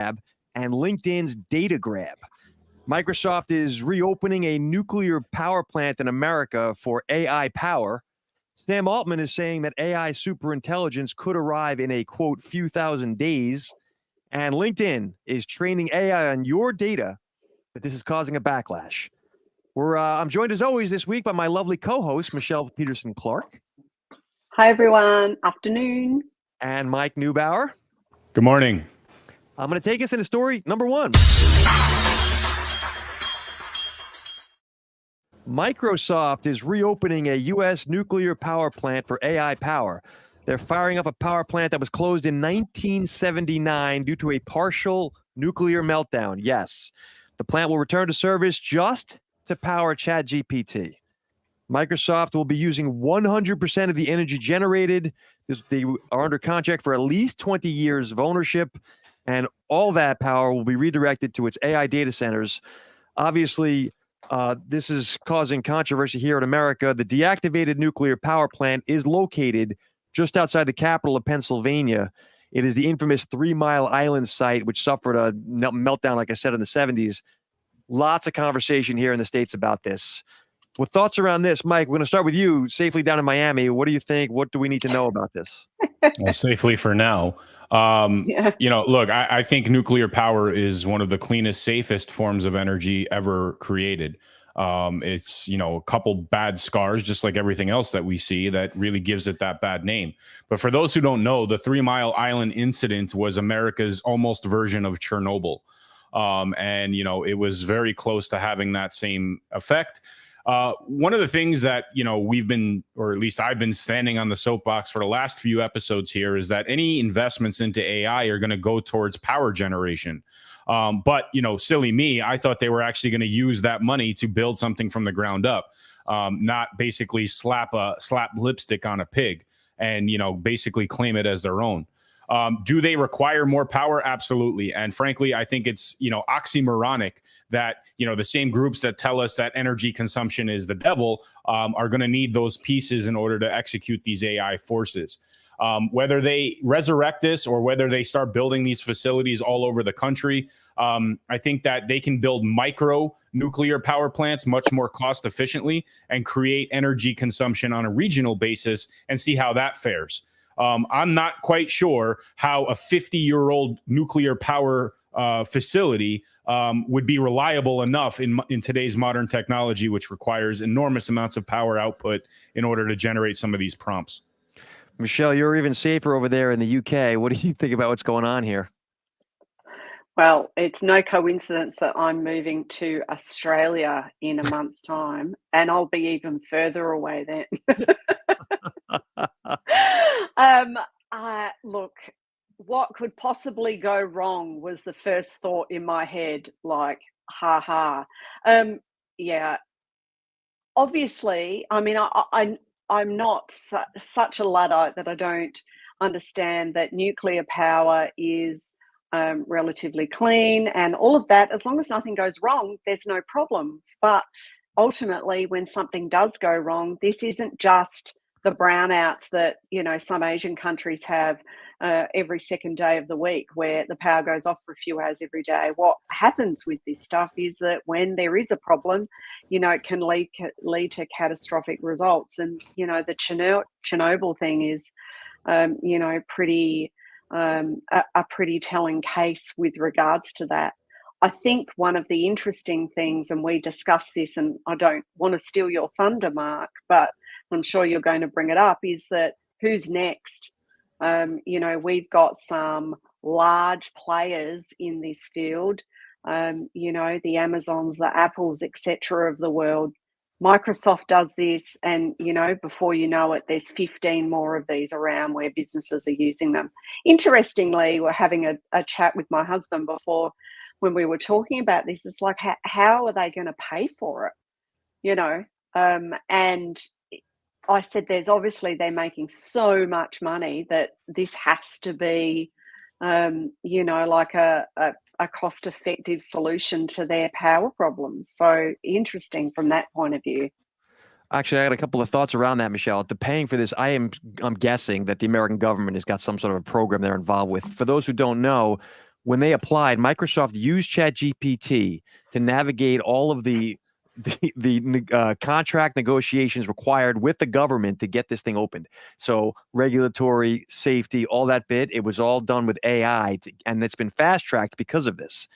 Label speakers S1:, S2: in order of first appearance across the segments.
S1: and LinkedIn's data grab. Microsoft is reopening a nuclear power plant in America for AI power. Sam Altman is saying that AI superintelligence could arrive in a, quote, few thousand days. And LinkedIn is training AI on your data, but this is causing a backlash. I'm joined as always this week by my lovely co-host, Michelle Peterson-Clark.
S2: Hi, everyone. Afternoon.
S1: And Mike Neubauer.
S3: Good morning.
S1: I'm going to take us into story number one. Microsoft is reopening a U.S. nuclear power plant for AI power. They're firing up a power plant that was closed in 1979 due to a partial nuclear meltdown. Yes, the plant will return to service just to power ChatGPT. Microsoft will be using 100% of the energy generated. They are under contract for at least 20 years of ownership, and all that power will be redirected to its AI data centers. Obviously, this is causing controversy here in America. The deactivated nuclear power plant is located just outside the capital of Pennsylvania. It is the infamous 3 Mile Island site, which suffered a meltdown, like I said, in the 70s. Lots of conversation here in the States about this. With thoughts around this, Mike, we're going to start with you, safely down in Miami. What do you think? What do we need to know about this?
S3: Well, safely for now. Look, I think nuclear power is one of the cleanest, safest forms of energy ever created. It's, a couple bad scars, just like everything else that we see, that really gives it that bad name. But for those who don't know, the 3 Mile Island incident was America's almost version of Chernobyl. It was very close to having that same effect. One of the things that, we've been, or at least I've been standing on the soapbox for the last few episodes here, is that any investments into AI are going to go towards power generation. But silly me, I thought they were actually going to use that money to build something from the ground up, not basically slap lipstick on a pig and, basically claim it as their own. Do they require more power? Absolutely. And frankly, I think it's, oxymoronic that, the same groups that tell us that energy consumption is the devil are going to need those pieces in order to execute these AI forces. Whether they resurrect this or whether they start building these facilities all over the country, I think that they can build micro nuclear power plants much more cost efficiently and create energy consumption on a regional basis and see how that fares. I'm not quite sure how a 50-year-old nuclear power facility would be reliable enough in today's modern technology, which requires enormous amounts of power output in order to generate some of these prompts.
S1: Michelle, you're even safer over there in the UK. What do you think about what's going on here?
S2: Well, it's no coincidence that I'm moving to Australia in a month's time, and I'll be even further away then. Look, what could possibly go wrong was the first thought in my head, like, ha ha. Yeah, obviously, I mean, I'm not such a Luddite that I don't understand that nuclear power is relatively clean and all of that. As long as nothing goes wrong, there's no problems. But ultimately, when something does go wrong, this isn't just the brownouts that, some Asian countries have every second day of the week, where the power goes off for a few hours every day. What happens with this stuff is that when there is a problem, it can lead to catastrophic results. And, the Chernobyl thing is, a pretty telling case with regards to that. I think one of the interesting things, and we discussed this, and I don't want to steal your thunder, Mark, but I'm sure you're going to bring it up, is that who's next? We've got some large players in this field, the Amazons, the Apples, etc. of the world. Microsoft does this, and, before you know it, there's 15 more of these around where businesses are using them. Interestingly, we're having a chat with my husband before when we were talking about this. It's like, how are they going to pay for it? And I said, they're making so much money that this has to be, like a cost-effective solution to their power problems. So interesting from that point of view.
S1: Actually, I got a couple of thoughts around that, Michelle. The paying for this, I'm guessing that the American government has got some sort of a program they're involved with. For those who don't know, when they applied, Microsoft used ChatGPT to navigate all of the contract negotiations required with the government to get this thing opened. So regulatory, safety, all that bit, it was all done with AI, and it's been fast-tracked because of this.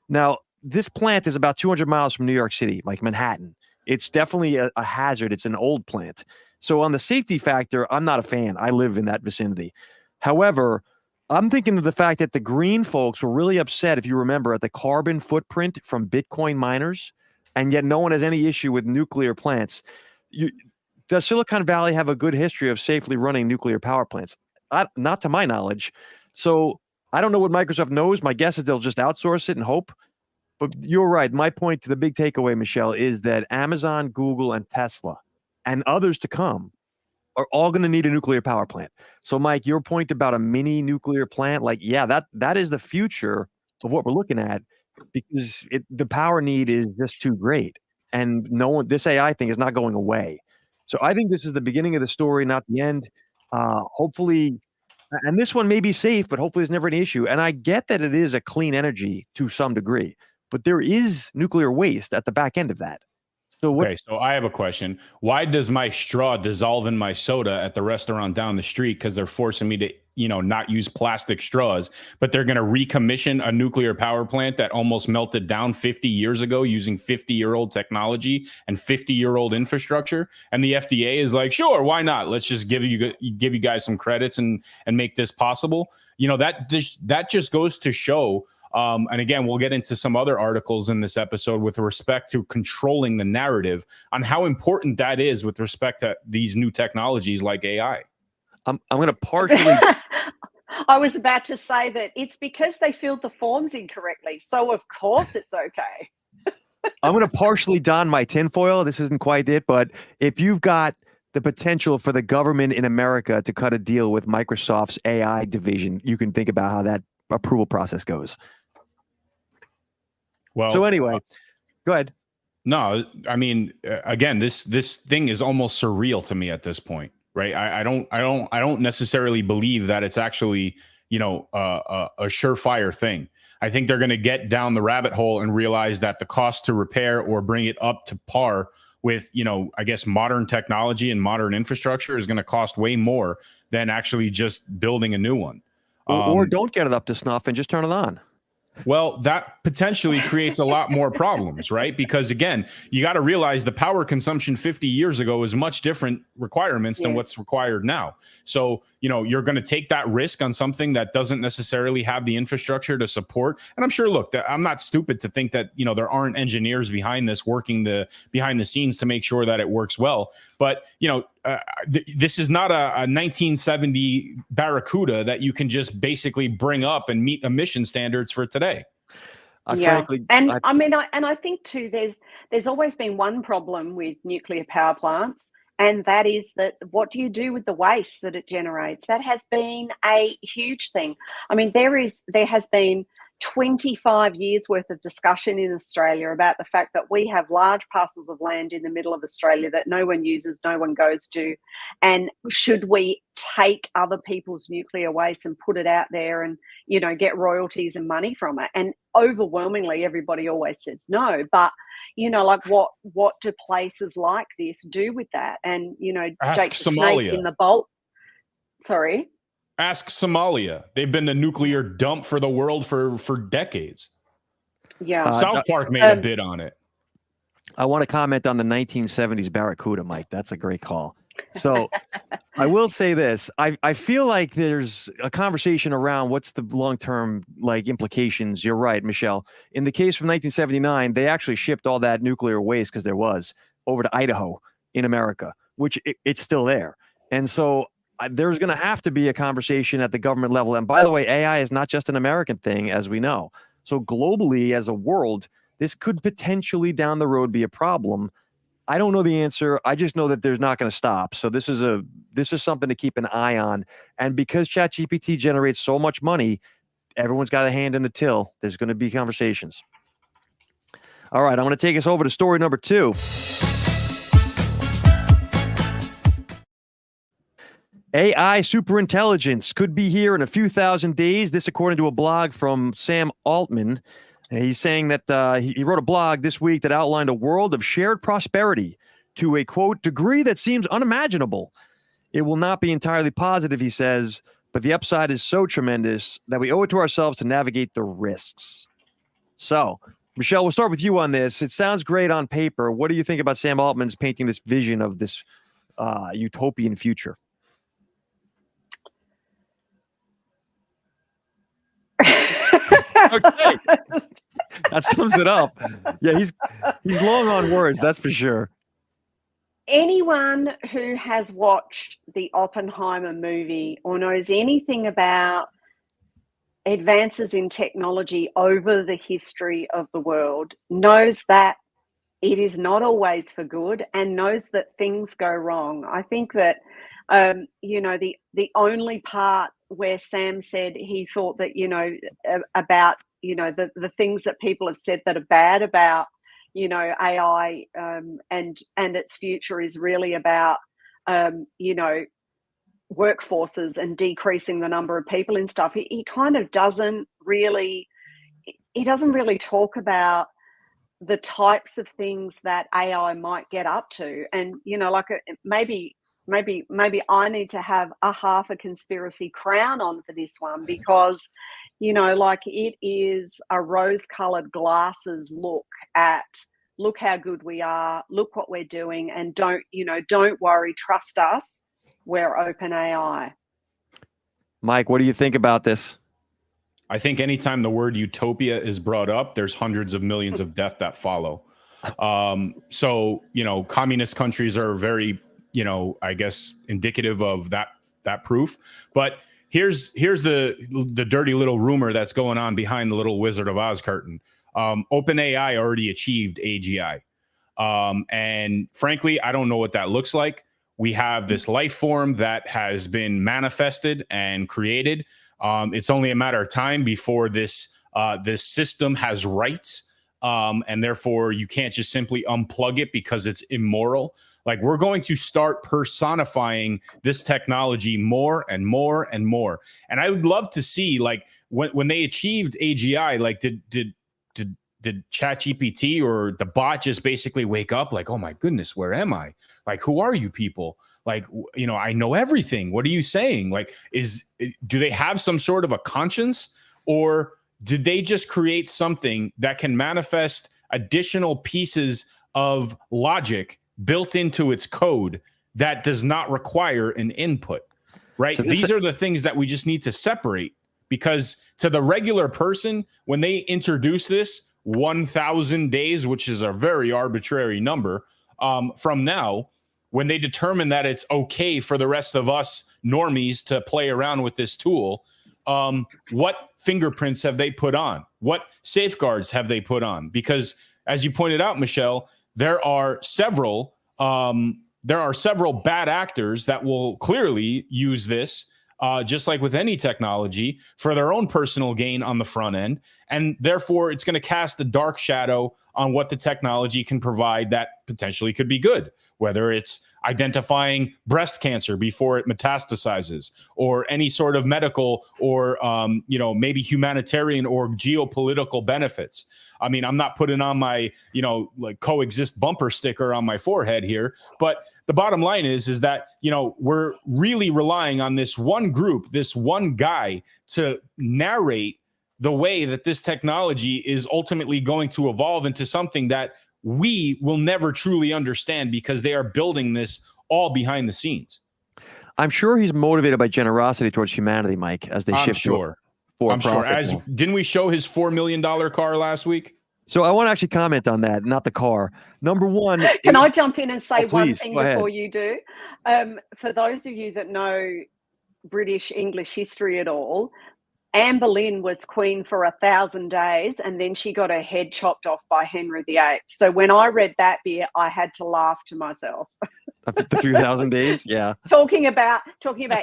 S1: Now, this plant is about 200 miles from New York City, like Manhattan. It's definitely a hazard. It's an old plant. So on the safety factor, I'm not a fan. I live in that vicinity. However, I'm thinking of the fact that the green folks were really upset, if you remember, at the carbon footprint from Bitcoin miners, and yet no one has any issue with nuclear plants. Does Silicon Valley have a good history of safely running nuclear power plants? Not to my knowledge. So I don't know what Microsoft knows. My guess is they'll just outsource it and hope. But you're right. My point to the big takeaway, Michelle, is that Amazon, Google, and Tesla, and others to come, are all going to need a nuclear power plant. So, Mike, your point about a mini nuclear plant, like, yeah, that is the future of what we're looking at, because the power need is just too great, and this AI thing is not going away. So I think this is the beginning of the story, not the end. Hopefully, and this one may be safe, but hopefully there's never any issue. And I get that it is a clean energy to some degree, but there is nuclear waste at the back end of that.
S3: Okay, so I have a question. Why does my straw dissolve in my soda at the restaurant down the street? Because they're forcing me to, not use plastic straws, but they're going to recommission a nuclear power plant that almost melted down 50 years ago using 50-year-old technology and 50-year-old infrastructure. And the FDA is like, sure, why not? Let's just give you guys some credits and make this possible. That just goes to show. And again, we'll get into some other articles in this episode with respect to controlling the narrative on how important that is with respect to these new technologies like AI.
S1: I'm going to partially.
S2: I was about to say that it's because they filled the forms incorrectly. So, of course, it's okay.
S1: I'm going to partially don my tinfoil. This isn't quite it. But if you've got the potential for the government in America to cut a deal with Microsoft's AI division, you can think about how that approval process goes.
S3: Well,
S1: so anyway, go ahead.
S3: No, I mean, again, this thing is almost surreal to me at this point, right? I don't necessarily believe that it's actually, a surefire thing. I think they're going to get down the rabbit hole and realize that the cost to repair or bring it up to par with, I guess, modern technology and modern infrastructure is going to cost way more than actually just building a new one.
S1: Or don't get it up to snuff and just turn it on.
S3: Well, that potentially creates a lot more problems, right? Because again, you got to realize the power consumption 50 years ago is much different requirements than what's required now. So, you're going to take that risk on something that doesn't necessarily have the infrastructure to support. And I'm sure, look, I'm not stupid to think that, there aren't engineers behind this working behind the scenes to make sure that it works well. But, this is not a 1970 Barracuda that you can just basically bring up and meet emission standards for today.
S1: Frankly,
S2: I think too, there's always been one problem with nuclear power plants, and that is that what do you do with the waste that it generates? That has been a huge thing. I mean, there has been 25 years worth of discussion in Australia about the fact that we have large parcels of land in the middle of Australia that no one uses, no one goes to. And should we take other people's nuclear waste and put it out there and, get royalties and money from it? And overwhelmingly, everybody always says no. But, like what do places like this do with that? And,
S3: Ask
S2: Jake the
S3: Somalia.
S2: Snake in the bolt. Sorry?
S3: Ask Somalia. They've been the nuclear dump for the world for decades.
S2: Yeah.
S3: South Park made a bid on it.
S1: I want to comment on the 1970s Barracuda, Mike. That's a great call. So I will say this. I feel like there's a conversation around what's the long-term implications. You're right, Michelle. In the case from 1979, they actually shipped all that nuclear waste, because there was, over to Idaho in America, which it's still there. And so there's going to have to be a conversation at the government level. And by the way, AI is not just an American thing, as we know. So globally, as a world, this could potentially down the road be a problem. I don't know the answer. I just know that there's not going to stop. So this is something to keep an eye on. And because ChatGPT generates so much money, everyone's got a hand in the till. There's going to be conversations. All right, I'm going to take us over to story number 2. AI superintelligence could be here in a few thousand days. This, according to a blog from Sam Altman. He's saying that he wrote a blog this week that outlined a world of shared prosperity to a, quote, degree that seems unimaginable. It will not be entirely positive, he says, but the upside is so tremendous that we owe it to ourselves to navigate the risks. So, Michelle, we'll start with you on this. It sounds great on paper. What do you think about Sam Altman's painting this vision of this utopian future? Okay, that sums it up. Yeah, he's long on words, that's for sure.
S2: Anyone who has watched the Oppenheimer movie or knows anything about advances in technology over the history of the world knows that it is not always for good and knows that things go wrong. I think that the only part where Sam said he thought that about the things that people have said that are bad about AI and its future is really about workforces and decreasing the number of people and stuff. He kind of doesn't really talk about the types of things that AI might get up to, and maybe I need to have half a conspiracy crown on for this one, because it is a rose-colored glasses look how good we are, look what we're doing, and don't worry, trust us, we're open AI.
S1: Mike, what do you think about this?
S3: I think anytime the word utopia is brought up, there's hundreds of millions of death that follow. So, communist countries are very, I guess, indicative of that proof. But here's the dirty little rumor that's going on behind the little Wizard of Oz curtain. OpenAI already achieved AGI. And frankly, I don't know what that looks like. We have this life form that has been manifested and created. It's only a matter of time before this system has rights. And therefore you can't just simply unplug it because it's immoral. Like, we're going to start personifying this technology more and more and more. And I would love to see, like, when they achieved AGI, like, did ChatGPT or the bot just basically wake up like, oh my goodness, where am I? Like, who are you people? Like, I know everything. What are you saying? Like, do they have some sort of a conscience, or did they just create something that can manifest additional pieces of logic built into its code that does not require an input, right? So these are the things that we just need to separate, because to the regular person, when they introduce this 1,000 days, which is a very arbitrary number, from now, when they determine that it's okay for the rest of us normies to play around with this tool, what fingerprints have they put on? What safeguards have they put on? Because, as you pointed out, Michelle, there are several bad actors that will clearly use this, just like with any technology, for their own personal gain on the front end. And therefore, it's going to cast a dark shadow on what the technology can provide that potentially could be good, whether it's identifying breast cancer before it metastasizes, or any sort of medical or, maybe humanitarian or geopolitical benefits. I mean, I'm not putting on my, coexist bumper sticker on my forehead here, but the bottom line is that, we're really relying on this one group, this one guy, to narrate the way that this technology is ultimately going to evolve into something that we will never truly understand, because they are building this all behind the scenes.
S1: I'm sure he's motivated by generosity towards humanity, Mike, as they shift.
S3: I'm sure. Didn't we show his $4 million car last week?
S1: So I want to actually comment on that, not the car. Number one.
S2: Can I jump in and say one thing
S1: before
S2: ahead. You do? For those of you that know British English history at all, Anne Boleyn was queen for 1,000 days, and then she got her head chopped off by Henry VIII. So when I read that bit, I had to laugh to myself.
S1: The few thousand days, yeah.
S2: Talking about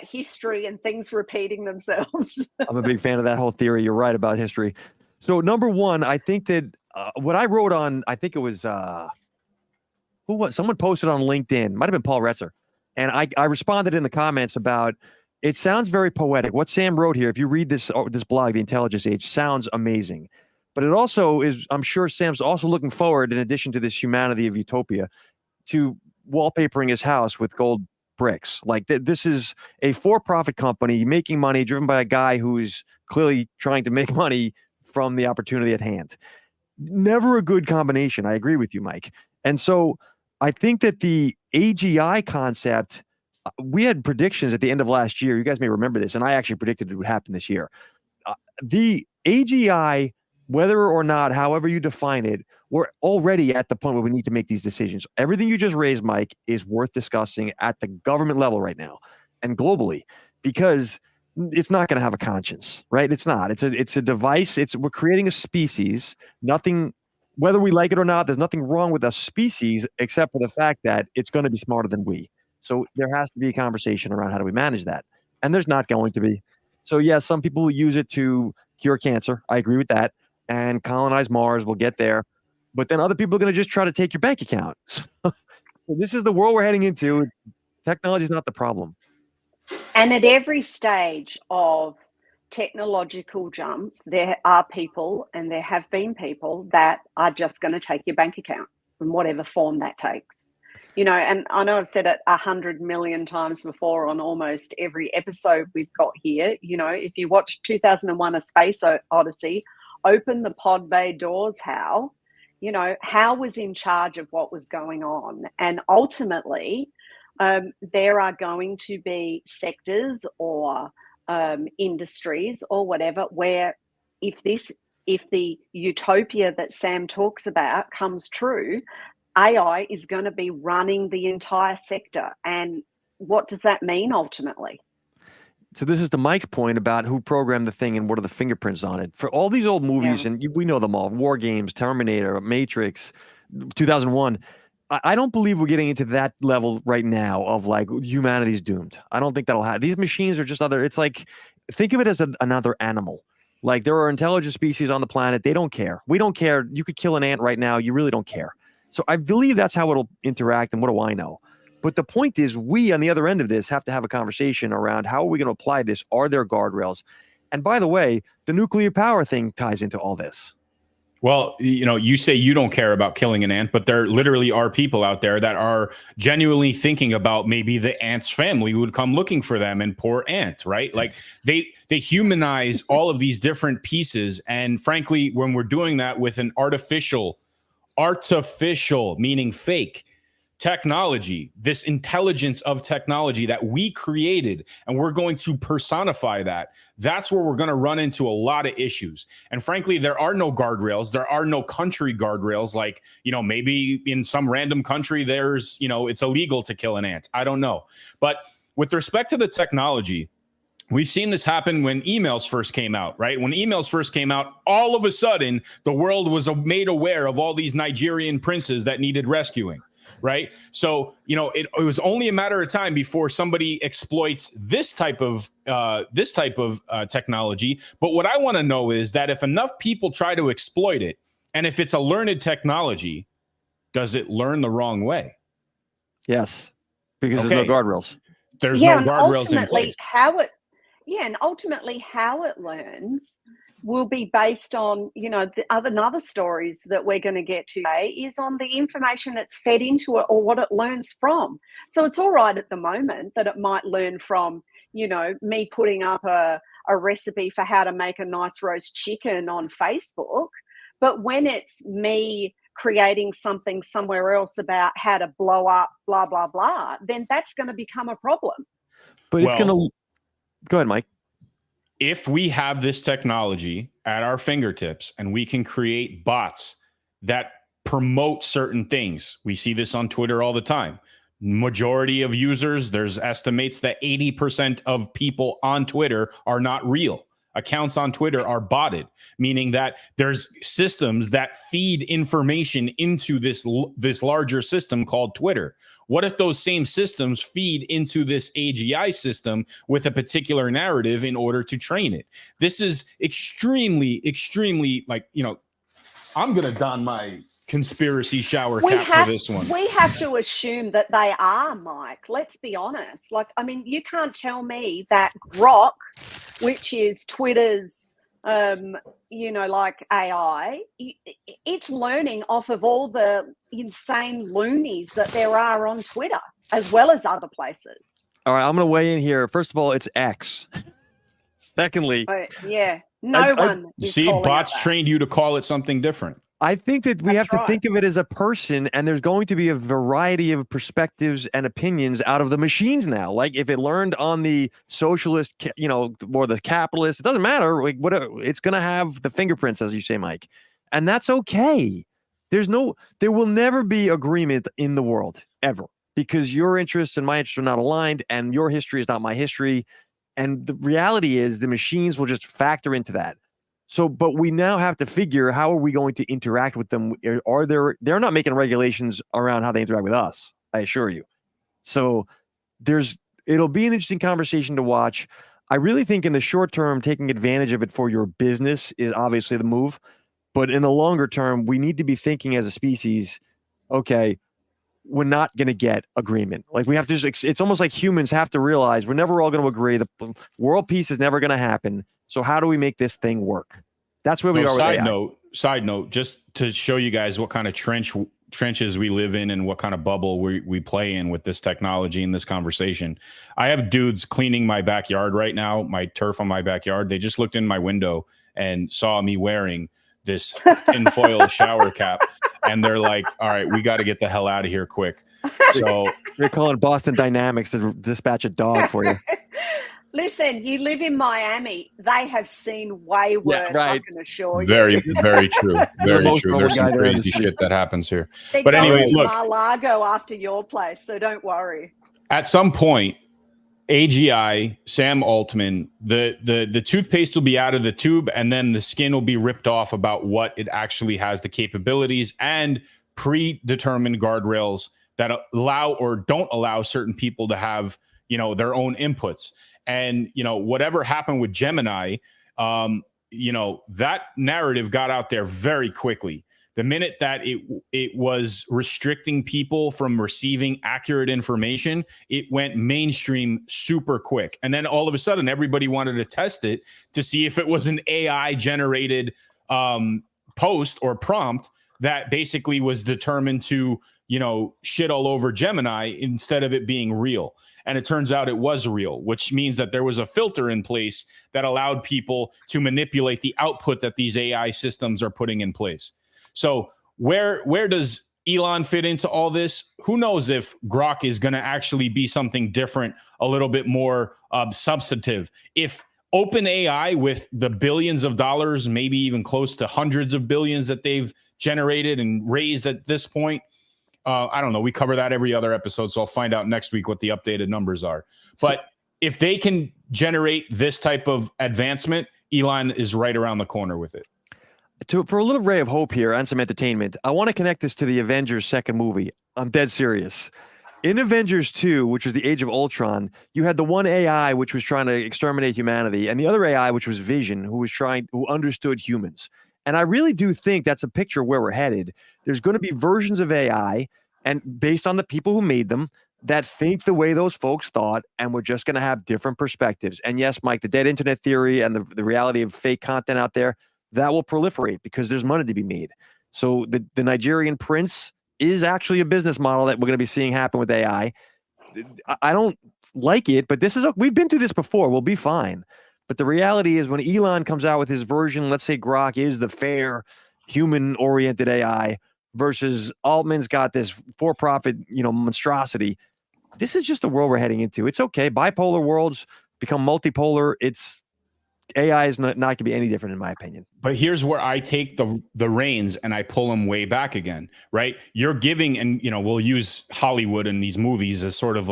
S2: history and things repeating themselves.
S1: I'm a big fan of that whole theory. You're right about history. So number one, I think that what I wrote on, I think it was someone posted on LinkedIn, might have been Paul Retzer. And I responded in the comments about, it sounds very poetic. What Sam wrote here, if you read this blog, The Intelligence Age, sounds amazing. But it also is, I'm sure Sam's also looking forward, in addition to this humanity of utopia, to wallpapering his house with gold bricks. Like this is a for-profit company making money, driven by a guy who's clearly trying to make money from the opportunity at hand. Never a good combination. I agree with you, Mike. And so I think that the AGI concept, we had predictions at the end of last year. You guys may remember this, and I actually predicted it would happen this year. The AGI, whether or not, however you define it, we're already at the point where we need to make these decisions. Everything you just raised, Mike, is worth discussing at the government level right now and globally, because it's not going to have a conscience, right? It's not. It's a device. We're creating a species. Nothing, whether we like it or not, there's nothing wrong with a species except for the fact that it's going to be smarter than we. So there has to be a conversation around how do we manage that, and there's not going to be. So yes, some people will use it to cure cancer. I agree with that, and colonize Mars. We'll get there. But then other people are going to just try to take your bank account. So this is the world we're heading into. Technology is not the problem.
S2: And at every stage of technological jumps, there are people, and there have been people, that are just going to take your bank account in whatever form that takes. You know, and I know I've said it 100 million times before on almost every episode we've got here. You know, if you watch 2001: A Space Odyssey, open the pod bay doors, Hal. You know, Hal was in charge of what was going on. And ultimately, there are going to be sectors or industries or whatever where if the utopia that Sam talks about comes true, AI is going to be running the entire sector. And what does that mean ultimately?
S1: So this is to Mike's point about who programmed the thing and what are the fingerprints on it. For all these old movies, and we know them all, War Games, Terminator, Matrix, 2001, I don't believe we're getting into that level right now of like humanity's doomed. I don't think that'll happen. These machines are just it's like, think of it as another animal. Like there are intelligent species on the planet. They don't care. We don't care. You could kill an ant right now. You really don't care. So I believe that's how it'll interact. And what do I know? But the point is, we on the other end of this have to have a conversation around how are we going to apply this? Are there guardrails? And by the way, the nuclear power thing ties into all this.
S3: Well, you know, you say you don't care about killing an ant, but there literally are people out there that are genuinely thinking about maybe the ant's family would come looking for them, and poor ant, right? Like they humanize all of these different pieces. And frankly, when we're doing that with an artificial, meaning fake, technology, this intelligence of technology that we created, and we're going to personify that's where we're going to run into a lot of issues. And frankly, there are no guardrails. There are no country guardrails. Like, you know, maybe in some random country, there's, you know, it's illegal to kill an ant. I don't know. But with respect to the technology, we've seen this happen when emails first came out, right? When emails first came out, all of a sudden, the world was made aware of all these Nigerian princes that needed rescuing. Right. So, you know, it was only a matter of time before somebody exploits this type of technology. But what I want to know is that if enough people try to exploit it, and if it's a learned technology, does it learn the wrong way?
S1: Yes, because there's no guardrails.
S3: There's no guardrails in place.
S2: And ultimately how it learns will be based on, you know, the other stories that we're going to get to today is on the information it's fed into it or what it learns from. So it's all right at the moment that it might learn from, you know, me putting up a recipe for how to make a nice roast chicken on Facebook. But when it's me creating something somewhere else about how to blow up, blah, blah, blah, then that's going to become a problem.
S1: But it's going to... Go ahead, Mike.
S3: If we have this technology at our fingertips and we can create bots that promote certain things, we see this on Twitter all the time. Majority of users, there's estimates that 80% of people on Twitter are not real. Accounts on Twitter are botted, meaning that there's systems that feed information into this larger system called Twitter. What if those same systems feed into this AGI system with a particular narrative in order to train it? This is extremely, extremely, like, you know, I'm going to don my conspiracy shower cap for this one.
S2: We have to assume that they are, Mike. Let's be honest. Like, I mean, you can't tell me that Grok, which is Twitter's, like AI, it's learning off of all the insane loonies that there are on Twitter, as well as other places.
S1: All right, I'm going to weigh in here. First of all, it's X. Secondly,
S2: no one.
S3: See, bots trained you to call it something different.
S1: I think that we have to think of it as a person, and there's going to be a variety of perspectives and opinions out of the machines now. Like if it learned on the socialist, or the capitalist, it doesn't matter. Like whatever, it's going to have the fingerprints, as you say, Mike, and that's okay. There will never be agreement in the world ever, because your interests and my interests are not aligned, and your history is not my history. And the reality is the machines will just factor into that. So, but we now have to figure, how are we going to interact with them? They're not making regulations around how they interact with us, I assure you. So it'll be an interesting conversation to watch. I really think in the short term, taking advantage of it for your business is obviously the move. But in the longer term, we need to be thinking as a species, okay, we're not going to get agreement. Like we have to, it's almost like humans have to realize we're never all going to agree. The world peace is never going to happen. So how do we make this thing work? That's where we are.
S3: Side note, just to show you guys what kind of trenches we live in and what kind of bubble we play in with this technology and this conversation. I have dudes cleaning my backyard right now, my turf on my backyard. They just looked in my window and saw me wearing this tinfoil shower cap. And they're like, all right, we got to get the hell out of here quick. So
S1: you're calling Boston Dynamics to dispatch a dog for you.
S2: Listen, you live in Miami. They have seen way worse, I can assure you.
S3: Very true. Very true. There's some crazy shit that happens here. But anyway, look.
S2: Mar-a-Lago after your place, so don't worry.
S3: At some point, AGI, Sam Altman, the toothpaste will be out of the tube, and then the skin will be ripped off about what it actually has the capabilities and predetermined guardrails that allow or don't allow certain people to have, their own inputs. And, whatever happened with Gemini, that narrative got out there very quickly. The minute that it was restricting people from receiving accurate information, it went mainstream super quick. And then all of a sudden, everybody wanted to test it to see if it was an AI-generated post or prompt that basically was determined to, shit all over Gemini instead of it being real. And it turns out it was real, which means that there was a filter in place that allowed people to manipulate the output that these AI systems are putting in place. So where does Elon fit into all this? Who knows if Grok is going to actually be something different, a little bit more substantive. If OpenAI, with the billions of dollars, maybe even close to hundreds of billions that they've generated and raised at this point, I don't know. We cover that every other episode, so I'll find out next week what the updated numbers are. But if they can generate this type of advancement, Elon is right around the corner with it.
S1: For a little ray of hope here and some entertainment, I want to connect this to the Avengers second movie. I'm dead serious. In Avengers 2, which was the Age of Ultron, you had the one AI which was trying to exterminate humanity, and the other AI which was Vision, who understood humans. And I really do think that's a picture where we're headed. There's going to be versions of AI, and based on the people who made them, that think the way those folks thought, and we're just going to have different perspectives. And yes, Mike, the dead internet theory and the reality of fake content out there, that will proliferate because there's money to be made. So the Nigerian prince is actually a business model that we're going to be seeing happen with AI. I don't like it, but we've been through this before. We'll be fine. But the reality is when Elon comes out with his version, let's say Grok is the fair human-oriented AI versus Altman's got this for-profit, monstrosity. This is just the world we're heading into. It's okay. Bipolar worlds become multipolar. AI is not going to be any different, in my opinion.
S3: But here's where I take the reins and I pull them way back again, right? You're giving, and we'll use Hollywood and these movies as sort of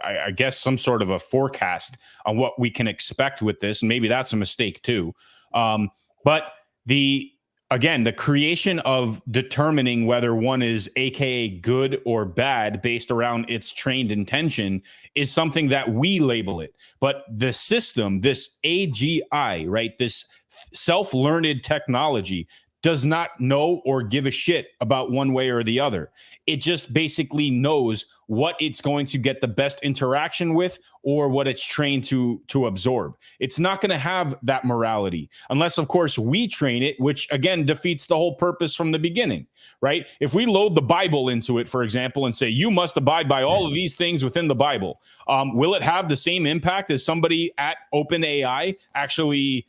S3: I guess some sort of a forecast on what we can expect with this. And maybe that's a mistake too. But the creation of determining whether one is AKA good or bad based around its trained intention is something that we label it. But the system, this AGI, right, this self-learned technology does not know or give a shit about one way or the other. It just basically knows what it's going to get the best interaction with or what it's trained to absorb. It's not going to have that morality unless, of course, we train it, which again defeats the whole purpose from the beginning, right? If we load the Bible into it, for example, and say, you must abide by all of these things within the Bible, will it have the same impact as somebody at OpenAI actually,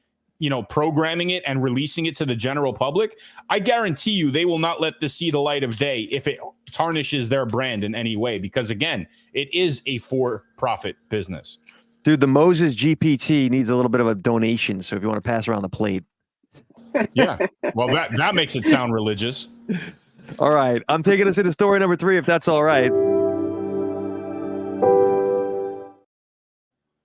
S3: programming it and releasing it to the general public? I guarantee you they will not let this see the light of day if it tarnishes their brand in any way, because again, it is a for-profit business.
S1: Dude, the Moses GPT needs a little bit of a donation. So if you want to pass around the plate.
S3: Yeah. Well, that makes it sound religious.
S1: All right. I'm taking us into story number 3, if that's all right.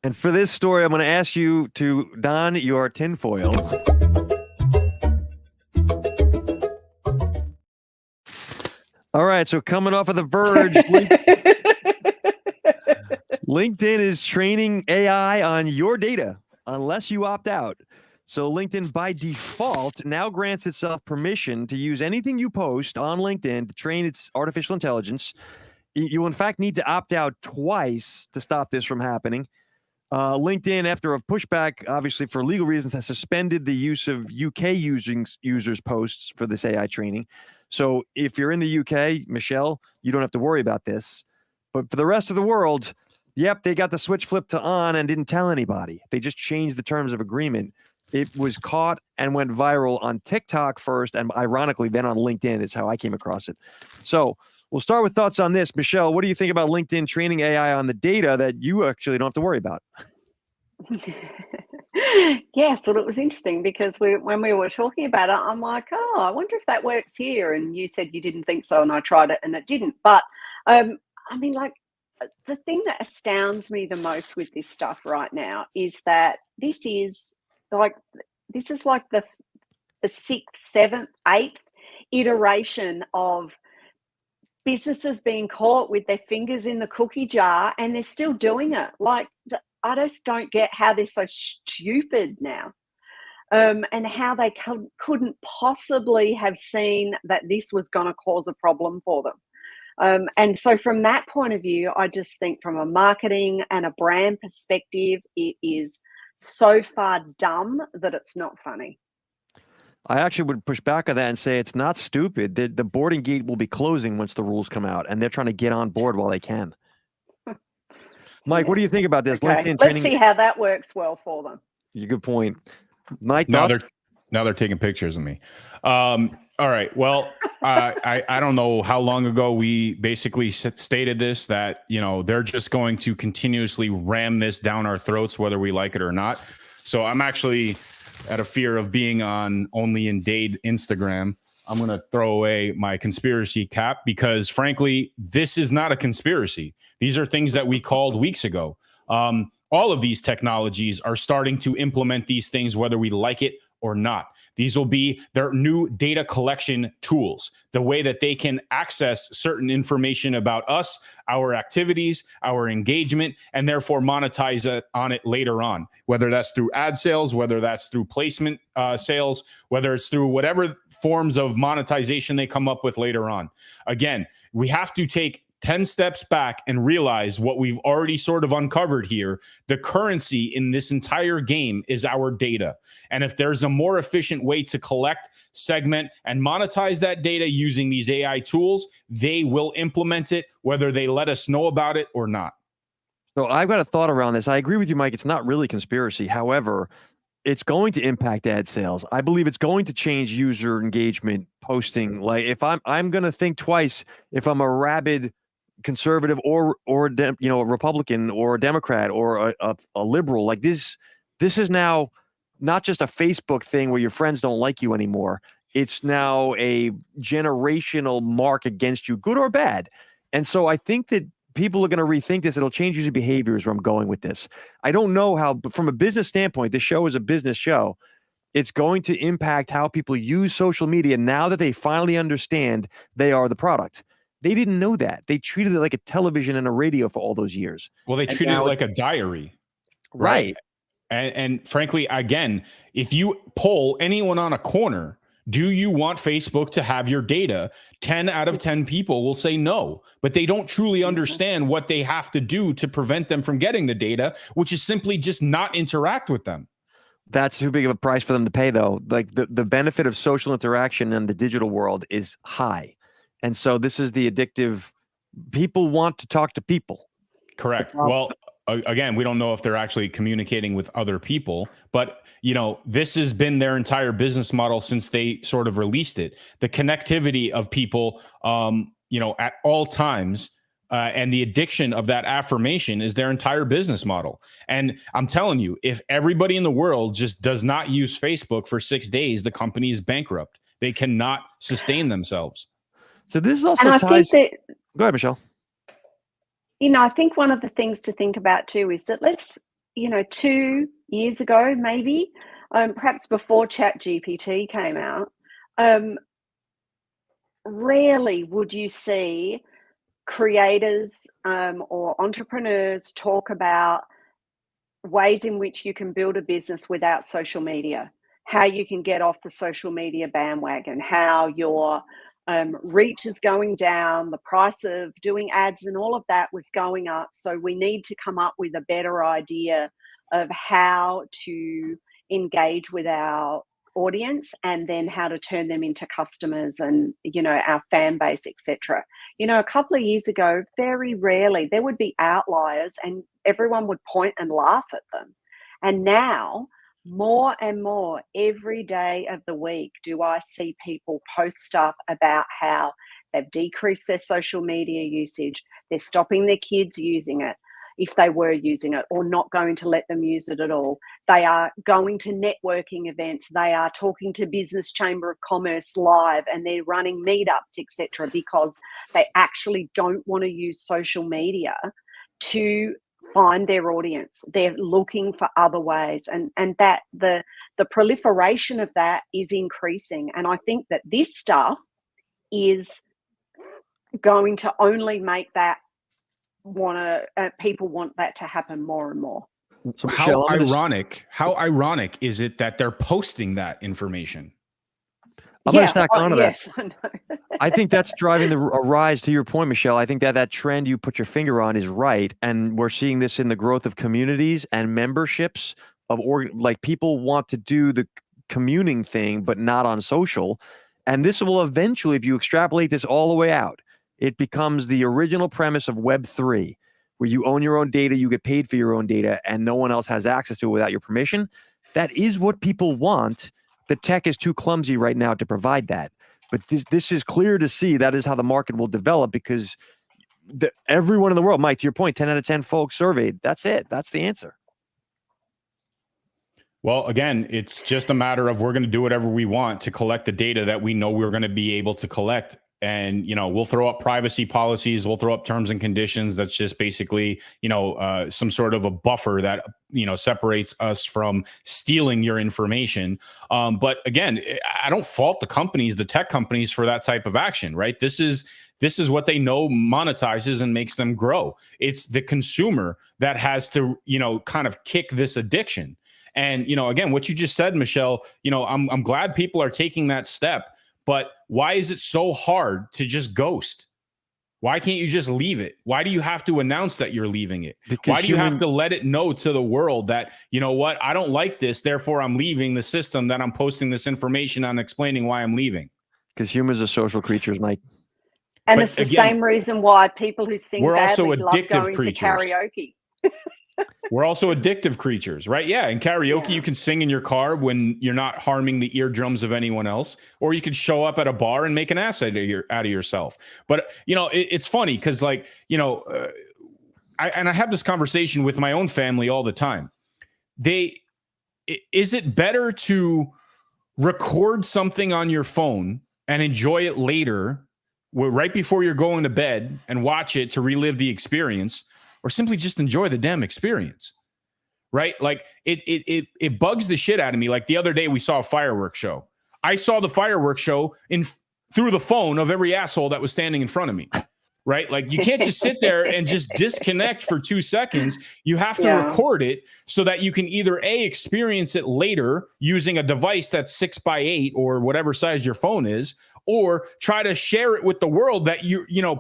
S1: And for this story, I'm going to ask you to don your tinfoil. All right. So coming off of The Verge, LinkedIn is training AI on your data unless you opt out. So LinkedIn, by default, now grants itself permission to use anything you post on LinkedIn to train its artificial intelligence. You, in fact, need to opt out twice to stop this from happening. LinkedIn, after a pushback, obviously for legal reasons, has suspended the use of UK users' posts for this AI training. So if you're in the UK, Michelle, you don't have to worry about this. But for the rest of the world, yep, they got the switch flipped to on and didn't tell anybody. They just changed the terms of agreement. It was caught and went viral on TikTok first, and ironically, then on LinkedIn is how I came across it. So we'll start with thoughts on this. Michelle, what do you think about LinkedIn training AI on the data that you actually don't have to worry about?
S2: Yes, well, it was interesting because when we were talking about it, I'm like, oh, I wonder if that works here. And you said you didn't think so, and I tried it and it didn't. But I mean, like, the thing that astounds me the most with this stuff right now is that this is like the 6th, 7th, 8th iteration of businesses being caught with their fingers in the cookie jar, and they're still doing it. Like, I just don't get how they're so stupid now, and how they couldn't possibly have seen that this was going to cause a problem for them. And so from that point of view, I just think from a marketing and a brand perspective, it is so far dumb that it's not funny.
S1: I actually would push back on that and say it's not stupid. The boarding gate will be closing once the rules come out, and they're trying to get on board while they can. Mike, what do you think about this?
S2: Okay. Let's see how that works well for them.
S1: Good point. Mike,
S3: now they're taking pictures of me. All right. Well, I don't know how long ago we basically stated this, that, they're just going to continuously ram this down our throats, whether we like it or not. So I'm actually out of fear of being on Only in Dade Instagram. I'm going to throw away my conspiracy cap because, frankly, this is not a conspiracy. These are things that we called weeks ago. All of these technologies are starting to implement these things, whether we like it or not. These will be their new data collection tools, the way that they can access certain information about us, our activities, our engagement, and therefore monetize on it later on, whether that's through ad sales, whether that's through placement sales, whether it's through whatever forms of monetization they come up with later on. Again, we have to take 10 steps back and realize what we've already sort of uncovered here. The currency in this entire game is our data. And if there's a more efficient way to collect, segment, and monetize that data using these AI tools, they will implement it, whether they let us know about it or not.
S1: So I've got a thought around this. I agree with you, Mike. It's not really conspiracy. However, it's going to impact ad sales. I believe it's going to change user engagement, posting. Like, if I'm going to think twice if I'm a rabid conservative or a Republican or a Democrat or a liberal. Like, this is now not just a Facebook thing where your friends don't like you anymore. It's now a generational mark against you, good or bad. And so I think that people are going to rethink this. It'll change user behaviors where I'm going with this. I don't know how, but from a business standpoint, this show is a business show. It's going to impact how people use social media now that they finally understand they are the product. They didn't know that. They treated it like a television and a radio for all those years.
S3: Well, they treated it like a diary.
S1: Right.
S3: And frankly, again, if you poll anyone on a corner, Do you want Facebook to have your data? 10 out of 10 people will say no, but they don't truly understand what they have to do to prevent them from getting the data, which is simply just not interact with them.
S1: That's too big of a price for them to pay, though. Like the benefit of social interaction in the digital world is high. And so this is the addictive. People want to talk to people.
S3: Correct. Well, again, we don't know if they're actually communicating with other people, but this has been their entire business model since they sort of released it. The connectivity of people, at all times, and the addiction of that affirmation is their entire business model. And I'm telling you, if everybody in the world just does not use Facebook for 6 days, the company is bankrupt. They cannot sustain themselves.
S1: So this is also ties. Go ahead, Michelle.
S2: I think one of the things to think about too is that 2 years ago, maybe, perhaps before ChatGPT came out, rarely would you see creators or entrepreneurs talk about ways in which you can build a business without social media, how you can get off the social media bandwagon, how your reach is going down, the price of doing ads and all of that was going up. So we need to come up with a better idea of how to engage with our audience and then how to turn them into customers and our fan base, etc. A couple of years ago, very rarely there would be outliers and everyone would point and laugh at them. And now, more and more every day of the week do I see people post stuff about how they've decreased their social media usage, they're stopping their kids using it if they were using it, or not going to let them use it at all. They are going to networking events, they are talking to Business Chamber of Commerce live, and they're running meetups, etc., because they actually don't want to use social media to find their audience. They're looking for other ways, and that the proliferation of that is increasing. And I think that this stuff is going to only make that people want that to happen more and more.
S1: So Michelle,
S3: how ironic is it that they're posting that information?
S1: I'm going to snack onto that.
S2: Yes, I know.
S1: I think that's driving a rise to your point, Michelle. I think that trend you put your finger on is right. And we're seeing this in the growth of communities and memberships of like people want to do the communing thing, but not on social. And this will eventually, if you extrapolate this all the way out, it becomes the original premise of Web3, where you own your own data, you get paid for your own data, and no one else has access to it without your permission. That is what people want. The tech is too clumsy right now to provide that. But this is clear to see that is how the market will develop, because everyone in the world, Mike, to your point, 10 out of 10 folks surveyed, that's it. That's the answer.
S3: Well, again, it's just a matter of we're going to do whatever we want to collect the data that we know we're going to be able to collect. And, we'll throw up privacy policies, we'll throw up terms and conditions. That's just basically, some sort of a buffer that, separates us from stealing your information. But again, I don't fault the companies, the tech companies, for that type of action, right? This is what they know monetizes and makes them grow. It's the consumer that has to, kind of kick this addiction. And, again, what you just said, Michelle, I'm glad people are taking that step. But why is it so hard to just ghost? Why can't you just leave it? Why do you have to announce that you're leaving it? Why do you have to let it know to the world that, I don't like this, therefore I'm leaving the system that I'm posting this information on, explaining why I'm leaving?
S1: Because humans are social creatures, Mike.
S2: And it's the same reason why people who sing badly love going to karaoke.
S3: We're also addictive creatures, right? Yeah. In karaoke, you can sing in your car when you're not harming the eardrums of anyone else, or you could show up at a bar and make an ass out of yourself. But, it's funny because, I have this conversation with my own family all the time. Is it better to record something on your phone and enjoy it later, right before you're going to bed, and watch it to relive the experience, or simply just enjoy the damn experience, right? Like it bugs the shit out of me. Like the other day we saw a fireworks show. I saw the fireworks show through the phone of every asshole that was standing in front of me. right? Like you can't just sit there and just disconnect for 2 seconds. You have to record it so that you can either experience it later using a device that's 6x8 or whatever size your phone is, or try to share it with the world that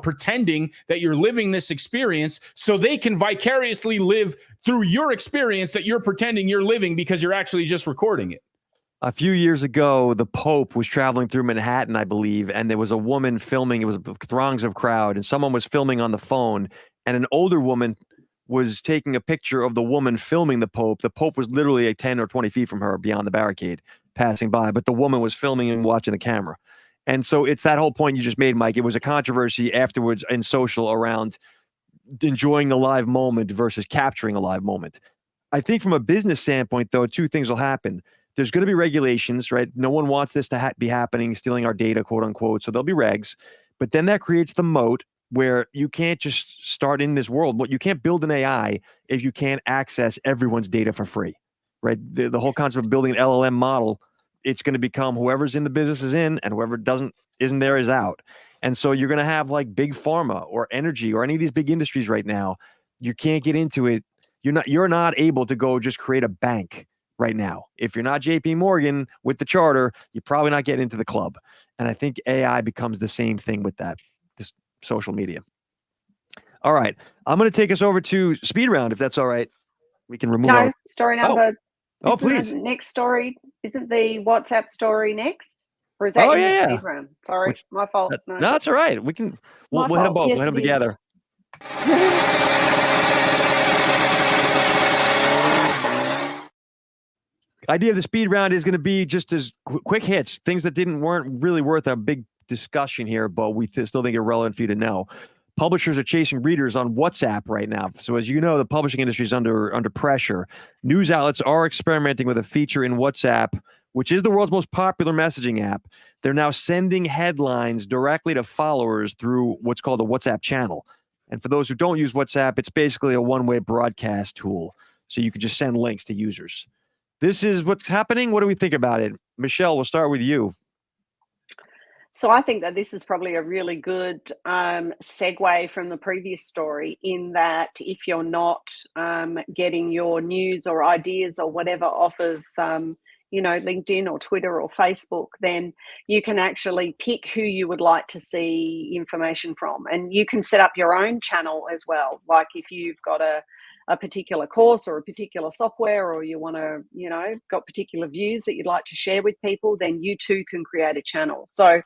S3: pretending that you're living this experience so they can vicariously live through your experience that you're pretending you're living because you're actually just recording it.
S1: A few years ago, the Pope was traveling through Manhattan, I believe, and there was a woman filming. It was throngs of crowd, and someone was filming on the phone, and an older woman was taking a picture of the woman filming the Pope. The Pope was literally like 10 or 20 feet from her beyond the barricade, passing by, but the woman was filming and watching the camera. And so it's that whole point you just made, Mike. It was a controversy afterwards in social around enjoying the live moment versus capturing a live moment. I think from a business standpoint, though, two things will happen. There's going to be regulations, right? No one wants this to be happening, stealing our data, quote unquote. So there'll be regs, but then that creates the moat where you can't just start in this world. But you can't build an AI if you can't access everyone's data for free, right? The whole concept of building an LLM model, it's going to become whoever's in the business is in, and whoever isn't there is out. And so you're going to have like big pharma or energy or any of these big industries right now. You can't get into it. You're not able to go just create a bank right now. If you're not JP Morgan with the charter, you're probably not getting into the club. And I think AI becomes the same thing with that, this social media. All right. I'm going to take us over to speed round, if that's all right. We can remove
S2: story number.
S1: Oh, please.
S2: Next story. Isn't the WhatsApp story next? Or is that speed round? Sorry, my fault.
S1: No, that's all right. We'll hit them both. We'll hit them together. Idea of the speed round is going to be just as quick hits, things that weren't really worth a big discussion here, but we still think are relevant for you to know. Publishers are chasing readers on WhatsApp right now. So as you know, the publishing industry is under pressure. News outlets are experimenting with a feature in WhatsApp, which is the world's most popular messaging app. They're now sending headlines directly to followers through what's called a WhatsApp channel. And for those who don't use WhatsApp, it's basically a one-way broadcast tool. So you can just send links to users. This is what's happening. What do we think about it? Michelle, we'll start with you.
S2: So I think that this is probably a really good segue from the previous story, in that if you're not getting your news or ideas or whatever off of LinkedIn or Twitter or Facebook, then you can actually pick who you would like to see information from. And you can set up your own channel as well. Like if you've got a particular course or a particular software, or you want to, got particular views that you'd like to share with people, then you too can create a channel. So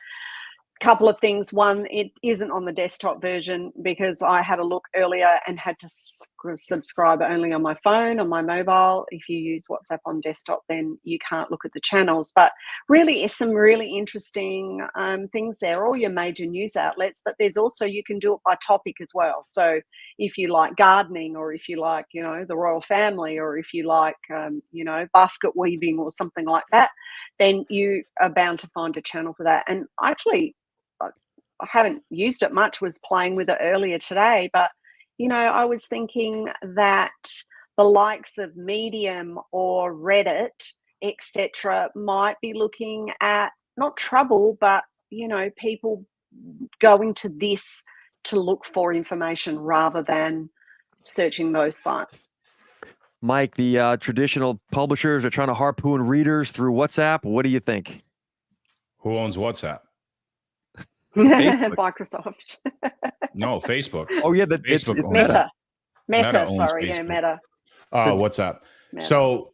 S2: couple of things. One, it isn't on the desktop version because I had a look earlier and had to subscribe only on my phone, on my mobile. If you use WhatsApp on desktop, then you can't look at the channels. But really, it's some really interesting things there. All your major news outlets, but there's also, you can do it by topic as well. So if you like gardening, or if you like, the royal family, or if you like, basket weaving or something like that, then you are bound to find a channel for that. And actually, I haven't used it much, was playing with it earlier today, but I was thinking that the likes of Medium or Reddit, etc., might be looking at not trouble, but people going to this to look for information rather than searching those sites.
S1: Mike, the traditional publishers are trying to harpoon readers through WhatsApp. What do you think?
S3: Who owns WhatsApp?
S2: Microsoft.
S3: No, Facebook.
S1: Oh yeah,
S3: it's
S2: Meta. Meta.
S3: WhatsApp. Meta. So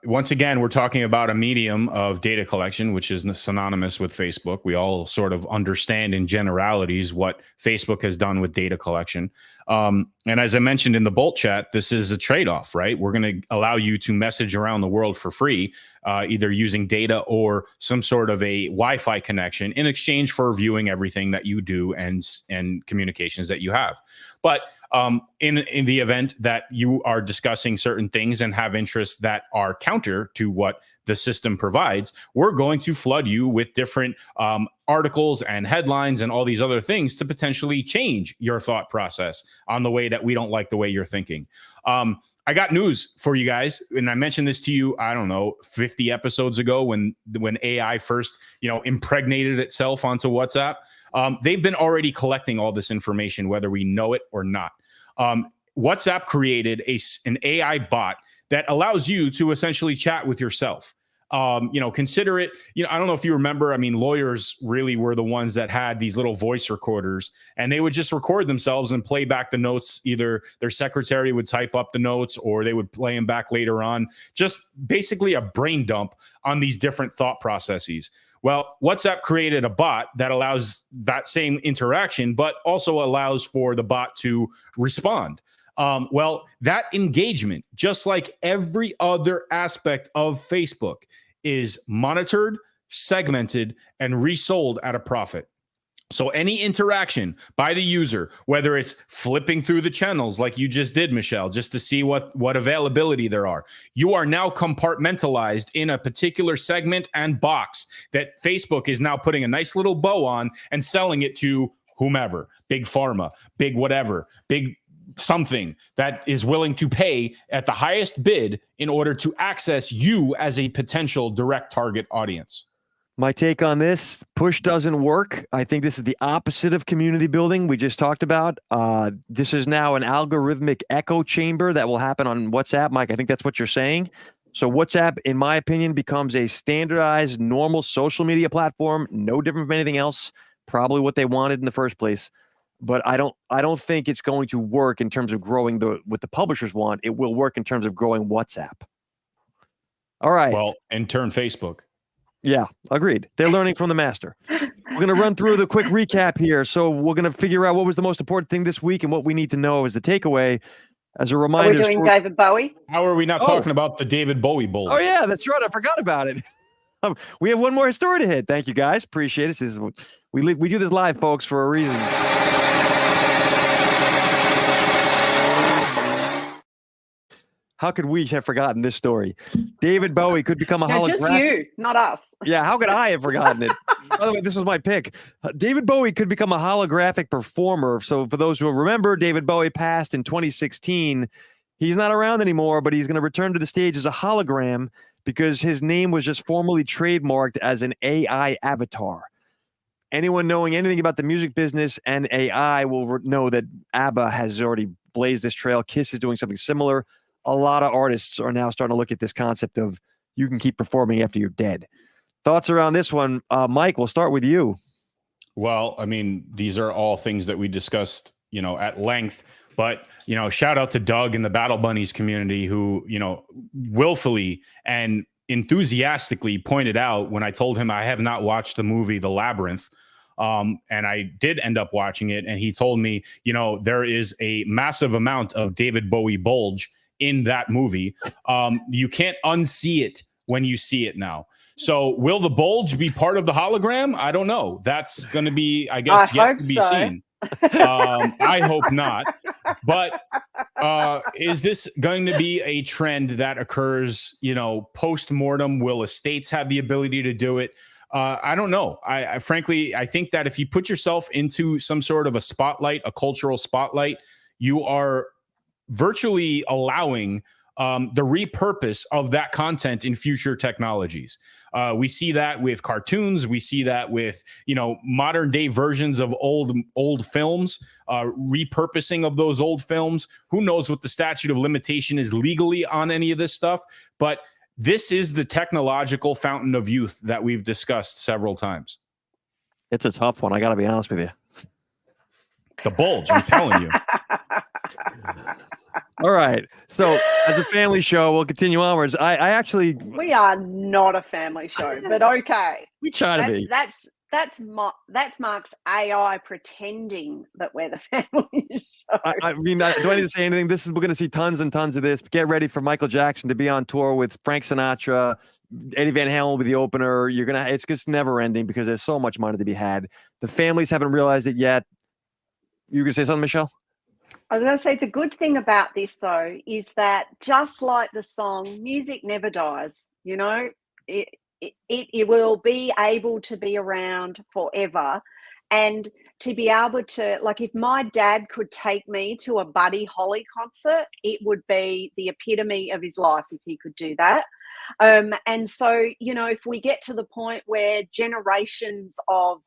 S3: once again, we're talking about a medium of data collection, which is synonymous with Facebook. We all sort of understand in generalities what Facebook has done with data collection. And as I mentioned in the Bolt chat, this is a trade-off, right? We're going to allow you to message around the world for free, either using data or some sort of a Wi-Fi connection in exchange for viewing everything that you do and communications that you have. But in the event that you are discussing certain things and have interests that are counter to what the system provides, we're going to flood you with different articles and headlines and all these other things to potentially change your thought process on the way that we don't like the way you're thinking. I got news for you guys, and I mentioned this to you, I don't know, 50 episodes ago when AI first, impregnated itself onto WhatsApp. They've been already collecting all this information, whether we know it or not. WhatsApp created an AI bot that allows you to essentially chat with yourself. Consider it, I don't know if you remember, I mean, lawyers really were the ones that had these little voice recorders, and they would just record themselves and play back the notes. Either their secretary would type up the notes or they would play them back later on, just basically a brain dump on these different thought processes. Well, WhatsApp created a bot that allows that same interaction, but also allows for the bot to respond. Well, that engagement, just like every other aspect of Facebook, is monitored, segmented, and resold at a profit. So any interaction by the user, whether it's flipping through the channels like you just did, Michelle, just to see what availability there are, you are now compartmentalized in a particular segment and box that Facebook is now putting a nice little bow on and selling it to whomever, big pharma, big whatever, big something that is willing to pay at the highest bid in order to access you as a potential direct target audience.
S1: My take on this, push doesn't work. I think this is the opposite of community building we just talked about. This is now an algorithmic echo chamber that will happen on WhatsApp. Mike, I think that's what you're saying. So WhatsApp, in my opinion, becomes a standardized, normal social media platform, no different from anything else, probably what they wanted in the first place. But I don't think it's going to work in terms of growing what the publishers want. It will work in terms of growing WhatsApp. All right.
S3: Well, in turn, Facebook.
S1: Yeah, agreed. They're learning from the master. We're going to run through the quick recap here. So we're going to figure out what was the most important thing this week and what we need to know as the takeaway. As a reminder.
S2: Are we doing David Bowie?
S3: How are we not talking about the David Bowie Bowl?
S1: Oh, yeah, that's right. I forgot about it. We have one more story to hit. Thank you, guys. Appreciate it. We do this live, folks, for a reason. How could we have forgotten this story? David Bowie could become a holographic.
S2: Just you, not us.
S1: Yeah, how could I have forgotten it? By the way, this was my pick. David Bowie could become a holographic performer. So for those who remember, David Bowie passed in 2016. He's not around anymore, but he's going to return to the stage as a hologram because his name was just formally trademarked as an AI avatar. Anyone knowing anything about the music business and AI will know that ABBA has already blazed this trail. Kiss is doing something similar. A lot of artists are now starting to look at this concept of you can keep performing after you're dead. Thoughts around this one? Mike, we'll start with you.
S3: Well, I mean, these are all things that we discussed, at length, but, shout out to Doug in the Battle Bunnies community who, willfully and enthusiastically pointed out when I told him I have not watched the movie The Labyrinth. And I did end up watching it. And he told me, there is a massive amount of David Bowie bulge in that movie. You can't unsee it when you see it now. So will the bulge be part of the hologram? I don't know. That's going to be, I guess, yet to be seen. I hope not. But is this going to be a trend that occurs, post-mortem? Will estates have the ability to do it? I don't know. I frankly, I think that if you put yourself into some sort of a spotlight, a cultural spotlight, you are virtually allowing the repurpose of that content in future technologies. We see that with cartoons. We see that with, modern day versions of old films, repurposing of those old films. Who knows what the statute of limitation is legally on any of this stuff, but this is the technological fountain of youth that we've discussed several times.
S1: It's a tough one. I got to be honest with you.
S3: The bulge, I'm telling you.
S1: All right. So as a family show, we'll continue onwards.
S2: We are not a family show, but okay.
S1: We try to be.
S2: That's Marc's AI pretending that we're the family show.
S1: I mean, do I need to say anything? We're going to see tons and tons of this. Get ready for Michael Jackson to be on tour with Frank Sinatra. Eddie Van Halen will be the opener. It's just never ending because there's so much money to be had. The families haven't realized it yet. You gonna say something, Michelle?
S2: I was going to say the good thing about this, though, is that just like the song, music never dies. it will be able to be around forever. And to be able to, like, if my dad could take me to a Buddy Holly concert, it would be the epitome of his life if he could do that. And so, you know, if we get to the point where generations of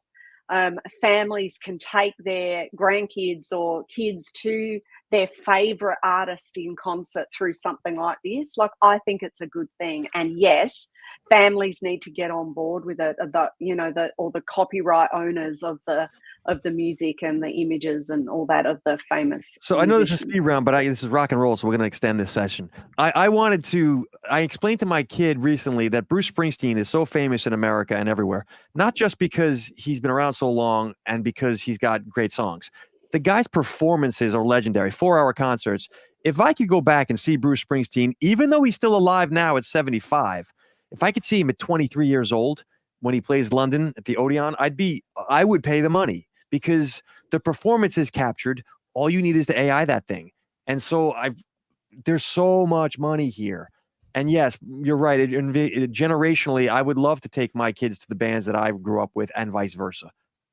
S2: families can take their grandkids or kids to their favorite artist in concert through something like this, like, I think it's a good thing. And yes, families need to get on board with it. Or the copyright owners of the music and the images and all that of the famous.
S1: So I know this is speed round, but this is rock and roll, so we're going to extend this session. I explained to my kid recently that Bruce Springsteen is so famous in America and everywhere, not just because he's been around so long and because he's got great songs. The guy's performances are legendary, 4-hour concerts. If I could go back and see Bruce Springsteen, even though he's still alive now at 75, if I could see him at 23 years old when he plays London at the Odeon, I would pay the money because the performance is captured. All you need is to AI that thing. And so there's so much money here. And yes, you're right. Generationally, I would love to take my kids to the bands that I grew up with and vice versa.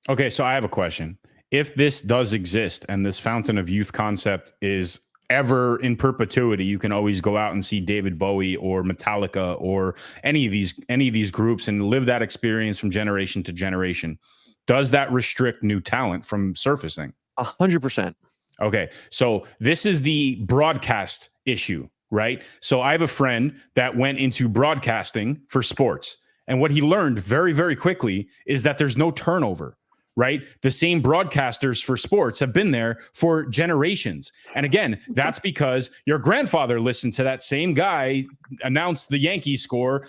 S3: Okay, so I have a question. If this does exist and this fountain of youth concept is ever in perpetuity, you can always go out and see David Bowie or Metallica or any of these groups and live that experience from generation to generation. Does that restrict new talent from surfacing?
S1: 100%.
S3: Okay, so this is the broadcast issue, right? So I have a friend that went into broadcasting for sports, and what he learned very, very quickly is that there's no turnover. Right? The same broadcasters for sports have been there for generations. And again, that's because your grandfather listened to that same guy announce the Yankees score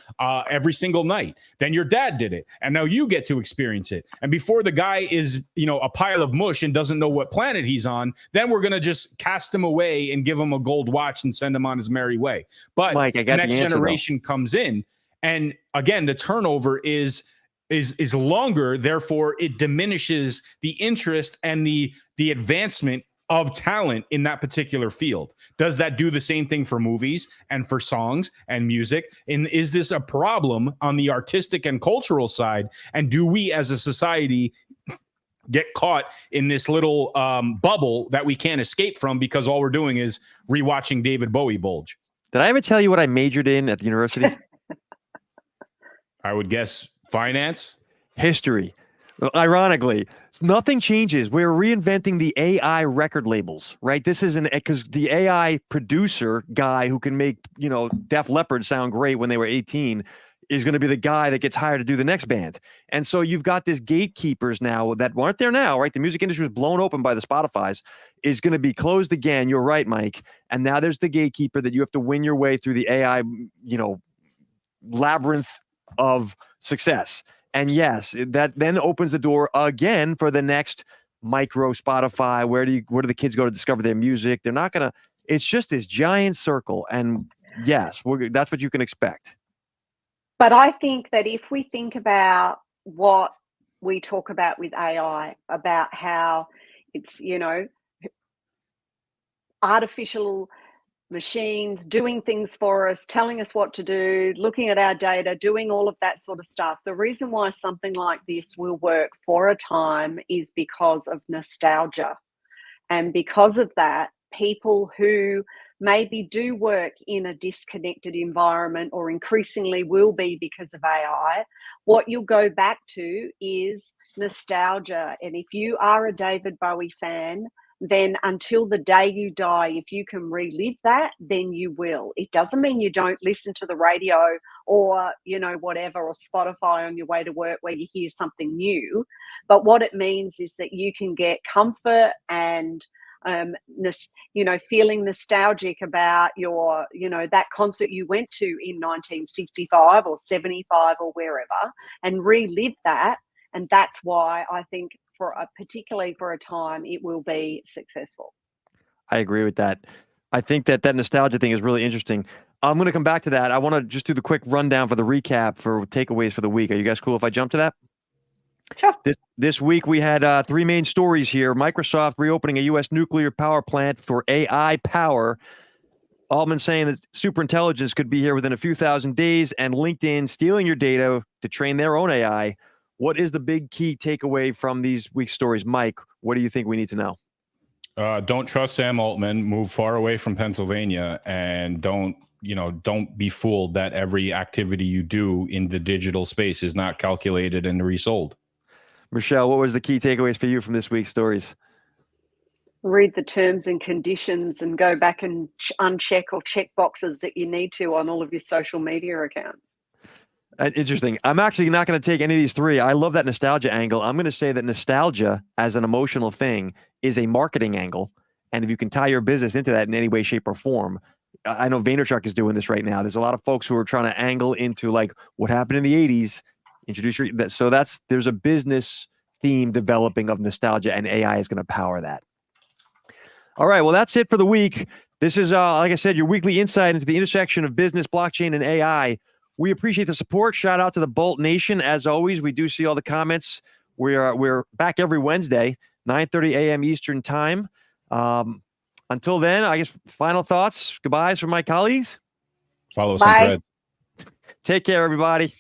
S3: every single night. Then your dad did it. And now you get to experience it. And before the guy is, a pile of mush and doesn't know what planet he's on, then we're going to just cast him away and give him a gold watch and send him on his merry way. But
S1: Mike,
S3: the next generation comes in. And again, the turnover is longer, therefore it diminishes the interest and the advancement of talent in that particular field. Does that do the same thing for movies and for songs and music? And is this a problem on the artistic and cultural side? And do we as a society get caught in this little bubble that we can't escape from because all we're doing is rewatching David Bowie bulge?
S1: Did I ever tell you what I majored in at the university?
S3: I would guess finance,
S1: history. Ironically, nothing changes. We're reinventing the AI record labels, right? This is because the AI producer guy who can make, Def Leppard sound great when they were 18 is going to be the guy that gets hired to do the next band. And so you've got this gatekeepers now that weren't there now, right? The music industry was blown open by the Spotify's, is going to be closed again. You're right, Mike. And now there's the gatekeeper that you have to win your way through the AI, labyrinth of success. And yes, that then opens the door again for the next micro Spotify. Where do the kids go to discover their music? They're not gonna. It's just this giant circle. And yes, that's what you can expect.
S2: But I think that if we think about what we talk about with AI, about how it's artificial machines doing things for us, telling us what to do, looking at our data, doing all of that sort of stuff. The reason why something like this will work for a time is because of nostalgia. And because of that, people who maybe do work in a disconnected environment, or increasingly will be because of AI, what you'll go back to is nostalgia. And if you are a David Bowie fan, then until the day you die, if you can relive that, then you will. It doesn't mean you don't listen to the radio or, whatever, or Spotify on your way to work where you hear something new. But what it means is that you can get comfort and, feeling nostalgic about your, that concert you went to in 1965 or 75 or wherever, and relive that. And that's why I think particularly for a time, it will be successful.
S1: I agree with that. I think that nostalgia thing is really interesting. I'm going to come back to that. I want to just do the quick rundown for the recap for takeaways for the week. Are you guys cool if I jump to that?
S2: Sure.
S1: This week we had three main stories here. Microsoft reopening a U.S. nuclear power plant for AI power. Altman saying that superintelligence could be here within a few thousand days, and LinkedIn stealing your data to train their own AI. What is the big key takeaway from these week's stories? Mike, what do you think we need to know?
S3: Don't trust Sam Altman. Move far away from Pennsylvania, and don't be fooled that every activity you do in the digital space is not calculated and resold.
S1: Michelle, what was the key takeaways for you from this week's stories?
S2: Read the terms and conditions and go back and uncheck or check boxes that you need to on all of your social media accounts.
S1: Interesting. I'm actually not going to take any of these three. I love that nostalgia angle. I'm going to say that nostalgia as an emotional thing is a marketing angle. And if you can tie your business into that in any way, shape, or form, I know Vaynerchuk is doing this right now. There's a lot of folks who are trying to angle into like what happened in the 80s, there's a business theme developing of nostalgia, and AI is going to power that. All right, well, that's it for the week. This is, like I said, your weekly insight into the intersection of business, blockchain, and AI. We appreciate the support. Shout out to the Bolt Nation. As always, we do see all the comments. We're back every Wednesday, 9:30 a.m. Eastern Time. Until then, I guess final thoughts, goodbyes from my colleagues.
S3: Follow us on Thread.
S1: Take care, everybody.